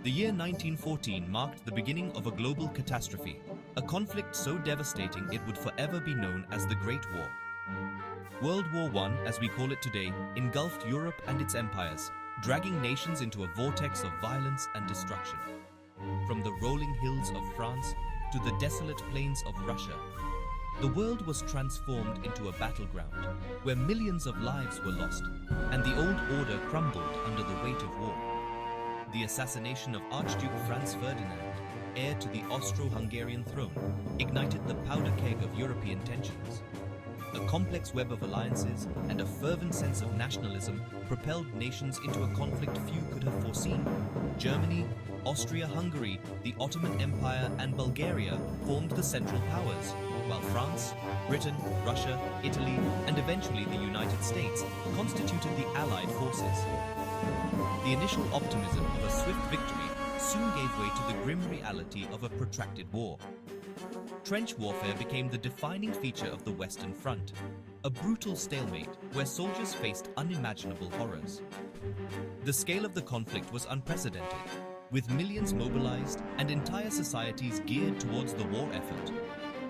The year 1914 marked the beginning of a global catastrophe, a conflict so devastating it would forever be known as the Great War. World War I, as we call it today, engulfed Europe and its empires, dragging nations into a vortex of violence and destruction. From the rolling hills of France to the desolate plains of Russia, the world was transformed into a battleground where millions of lives were lost and the old order crumbled under the weight of war. The assassination of Archduke Franz Ferdinand, heir to the Austro-Hungarian throne, ignited the powder keg of European tensions. A complex web of alliances and a fervent sense of nationalism propelled nations into a conflict few could have foreseen. Germany, Austria-Hungary, the Ottoman Empire and Bulgaria formed the Central Powers, while France, Britain, Russia, Italy and eventually the United States constituted the Allied forces. The initial optimism of a swift victory soon gave way to the grim reality of a protracted war. Trench warfare became the defining feature of the Western Front, a brutal stalemate where soldiers faced unimaginable horrors. The scale of the conflict was unprecedented, with millions mobilized and entire societies geared towards the war effort.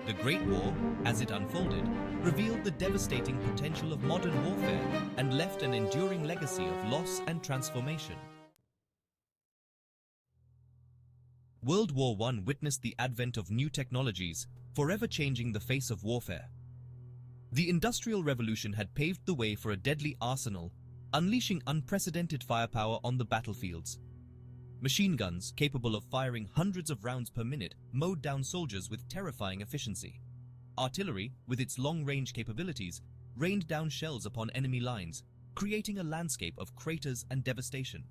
The Great War, as it unfolded, revealed the devastating potential of modern warfare and left an enduring legacy of loss and transformation. World War I witnessed the advent of new technologies, forever changing the face of warfare. The Industrial Revolution had paved the way for a deadly arsenal, unleashing unprecedented firepower on the battlefields. Machine guns, capable of firing hundreds of rounds per minute, mowed down soldiers with terrifying efficiency. Artillery, with its long-range capabilities, rained down shells upon enemy lines, creating a landscape of craters and devastation.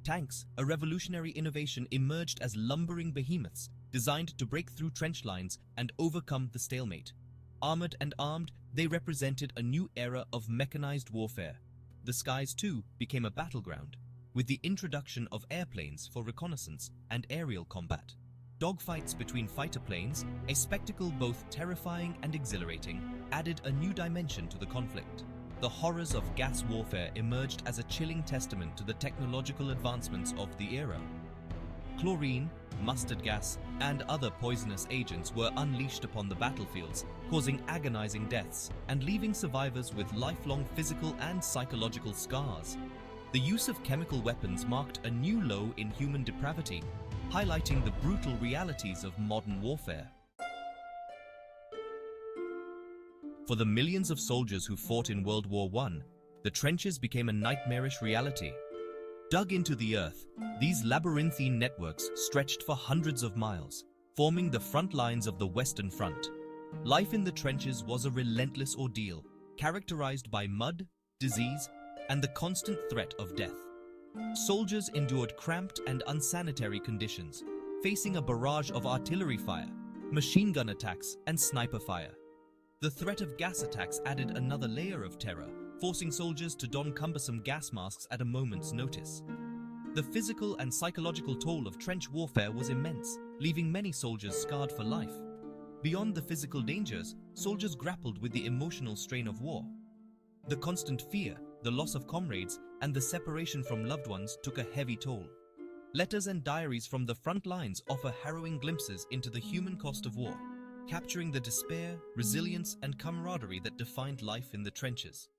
Tanks, a revolutionary innovation, emerged as lumbering behemoths designed to break through trench lines and overcome the stalemate. Armored and armed, they represented a new era of mechanized warfare. The skies, too, became a battleground, with the introduction of airplanes for reconnaissance and aerial combat. Dogfights between fighter planes, a spectacle both terrifying and exhilarating, added a new dimension to the conflict. The horrors of gas warfare emerged as a chilling testament to the technological advancements of the era. Chlorine, mustard gas, and other poisonous agents were unleashed upon the battlefields, causing agonizing deaths and leaving survivors with lifelong physical and psychological scars. The use of chemical weapons marked a new low in human depravity, highlighting the brutal realities of modern warfare. For the millions of soldiers who fought in World War I, the trenches became a nightmarish reality. Dug into the earth, these labyrinthine networks stretched for hundreds of miles, forming the front lines of the Western Front. Life in the trenches was a relentless ordeal, characterized by mud, disease, and the constant threat of death. Soldiers endured cramped and unsanitary conditions, facing a barrage of artillery fire, machine gun attacks, and sniper fire. The threat of gas attacks added another layer of terror, forcing soldiers to don cumbersome gas masks at a moment's notice. The physical and psychological toll of trench warfare was immense, leaving many soldiers scarred for life. Beyond the physical dangers, soldiers grappled with the emotional strain of war. The constant fear, the loss of comrades, and the separation from loved ones took a heavy toll. Letters and diaries from the front lines offer harrowing glimpses into the human cost of war, capturing the despair, resilience, and camaraderie that defined life in the trenches.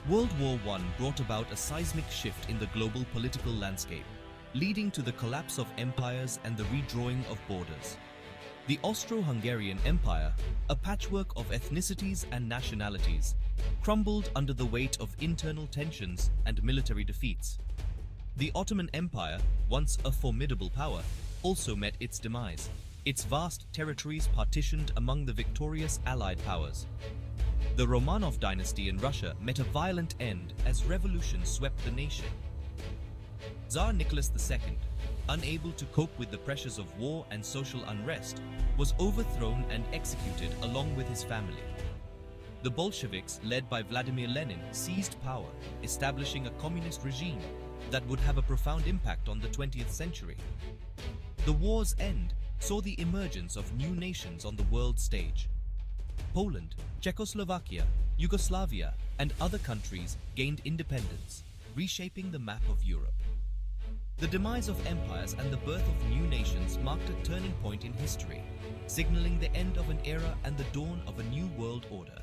World War I brought about a seismic shift in the global political landscape, leading to the collapse of empires and the redrawing of borders. The Austro-Hungarian Empire, a patchwork of ethnicities and nationalities, crumbled under the weight of internal tensions and military defeats. The Ottoman Empire, once a formidable power, also met its demise, its vast territories partitioned among the victorious Allied powers. The Romanov dynasty in Russia met a violent end as revolution swept the nation. Tsar Nicholas II, unable to cope with the pressures of war and social unrest, was overthrown and executed along with his family. The Bolsheviks, led by Vladimir Lenin, seized power, establishing a communist regime that would have a profound impact on the 20th century. The war's end saw the emergence of new nations on the world stage. Poland, Czechoslovakia, Yugoslavia, and other countries gained independence, reshaping the map of Europe. The demise of empires and the birth of new nations marked a turning point in history, signaling the end of an era and the dawn of a new world order.